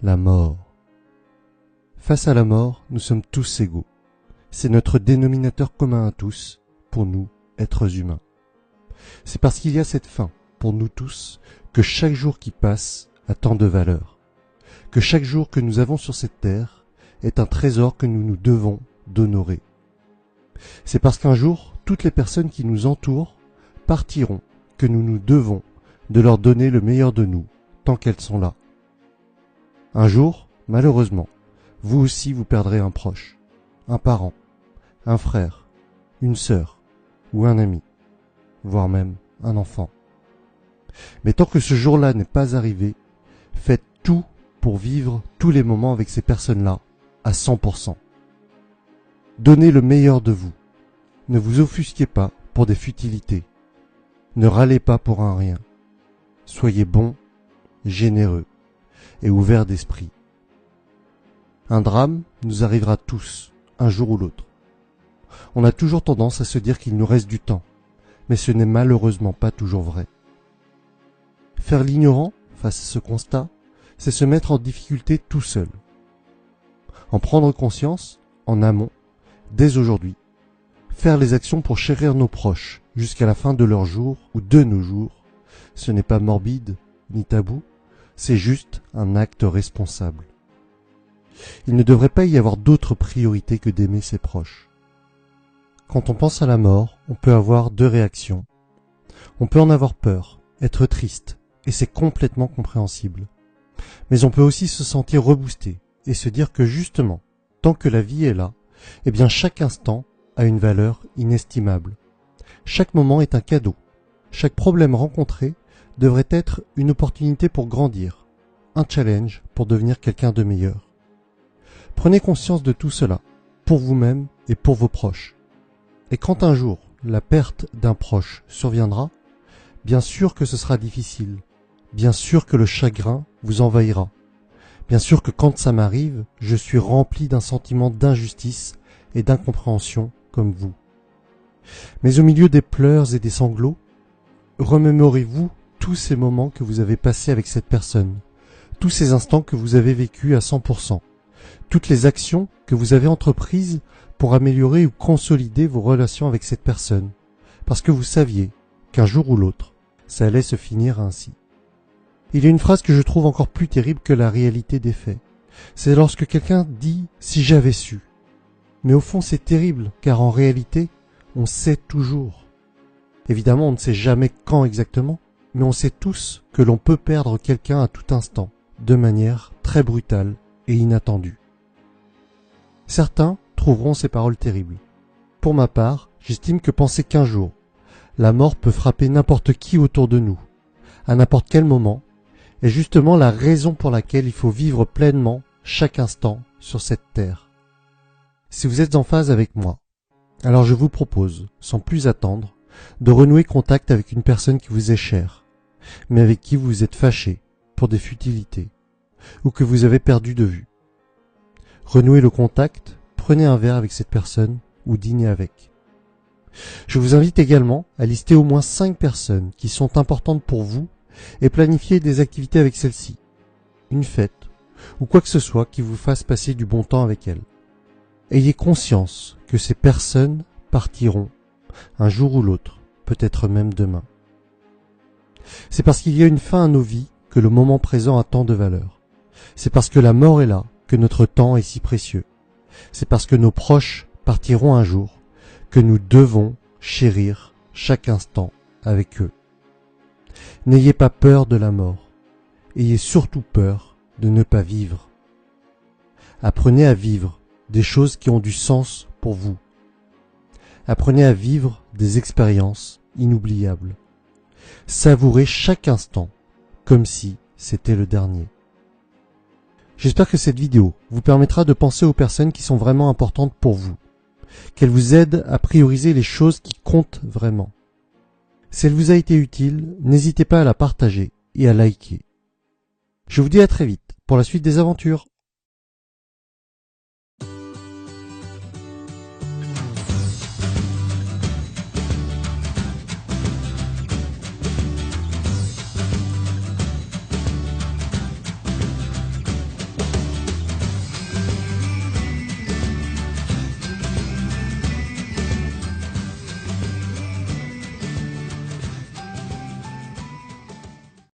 la mort. Face à la mort, nous sommes tous égaux. C'est notre dénominateur commun à tous, pour nous, êtres humains. C'est parce qu'il y a cette fin, pour nous tous, que chaque jour qui passe a tant de valeur. Que chaque jour que nous avons sur cette terre est un trésor que nous nous devons d'honorer. C'est parce qu'un jour, toutes les personnes qui nous entourent partiront que nous nous devons de leur donner le meilleur de nous, tant qu'elles sont là. Un jour, malheureusement, vous aussi vous perdrez un proche, un parent, un frère, une sœur ou un ami, voire même un enfant. Mais tant que ce jour-là n'est pas arrivé, faites tout pour vivre tous les moments avec ces personnes-là à 100%. Donnez le meilleur de vous. Ne vous offusquez pas pour des futilités. Ne râlez pas pour un rien. Soyez bon, généreux et ouverts d'esprit. Un drame nous arrivera tous, un jour ou l'autre. On a toujours tendance à se dire qu'il nous reste du temps, mais ce n'est malheureusement pas toujours vrai. Faire l'ignorant face à ce constat, c'est se mettre en difficulté tout seul. En prendre conscience, en amont, dès aujourd'hui, faire les actions pour chérir nos proches jusqu'à la fin de leur jour ou de nos jours, ce n'est pas morbide ni tabou, c'est juste un acte responsable. Il ne devrait pas y avoir d'autre priorité que d'aimer ses proches. Quand on pense à la mort, on peut avoir deux réactions. On peut en avoir peur, être triste, et c'est complètement compréhensible. Mais on peut aussi se sentir reboosté et se dire que justement, tant que la vie est là, eh bien chaque instant a une valeur inestimable. Chaque moment est un cadeau. Chaque problème rencontré devrait être une opportunité pour grandir, un challenge pour devenir quelqu'un de meilleur. Prenez conscience de tout cela, pour vous-même et pour vos proches. Et quand un jour la perte d'un proche surviendra, bien sûr que ce sera difficile, bien sûr que le chagrin vous envahira, bien sûr que quand ça m'arrive, je suis rempli d'un sentiment d'injustice et d'incompréhension comme vous. Mais au milieu des pleurs et des sanglots, remémorez-vous tous ces moments que vous avez passés avec cette personne, tous ces instants que vous avez vécus à 100%, toutes les actions que vous avez entreprises pour améliorer ou consolider vos relations avec cette personne, parce que vous saviez qu'un jour ou l'autre, ça allait se finir ainsi. Il y a une phrase que je trouve encore plus terrible que la réalité des faits. C'est lorsque quelqu'un dit « si j'avais su ». Mais au fond c'est terrible, car en réalité, on sait toujours. Évidemment, on ne sait jamais quand exactement, mais on sait tous que l'on peut perdre quelqu'un à tout instant, de manière très brutale et inattendue. Certains trouveront ces paroles terribles. Pour ma part, j'estime que penser qu'un jour, la mort peut frapper n'importe qui autour de nous, à n'importe quel moment, est justement la raison pour laquelle il faut vivre pleinement chaque instant sur cette terre. Si vous êtes en phase avec moi, alors je vous propose, sans plus attendre, de renouer contact avec une personne qui vous est chère, mais avec qui vous êtes fâché pour des futilités, ou que vous avez perdu de vue. Renouez le contact, prenez un verre avec cette personne ou dînez avec. Je vous invite également à lister au moins 5 personnes qui sont importantes pour vous et planifier des activités avec celles-ci, une fête ou quoi que ce soit qui vous fasse passer du bon temps avec elles. Ayez conscience que ces personnes partiront un jour ou l'autre, peut-être même demain. C'est parce qu'il y a une fin à nos vies que le moment présent a tant de valeur. C'est parce que la mort est là que notre temps est si précieux. C'est parce que nos proches partiront un jour que nous devons chérir chaque instant avec eux. N'ayez pas peur de la mort. Ayez surtout peur de ne pas vivre. Apprenez à vivre des choses qui ont du sens pour vous. Apprenez à vivre des expériences inoubliables. Savourez chaque instant comme si c'était le dernier. J'espère que cette vidéo vous permettra de penser aux personnes qui sont vraiment importantes pour vous, qu'elle vous aide à prioriser les choses qui comptent vraiment. Si elle vous a été utile, n'hésitez pas à la partager et à liker. Je vous dis à très vite pour la suite des aventures.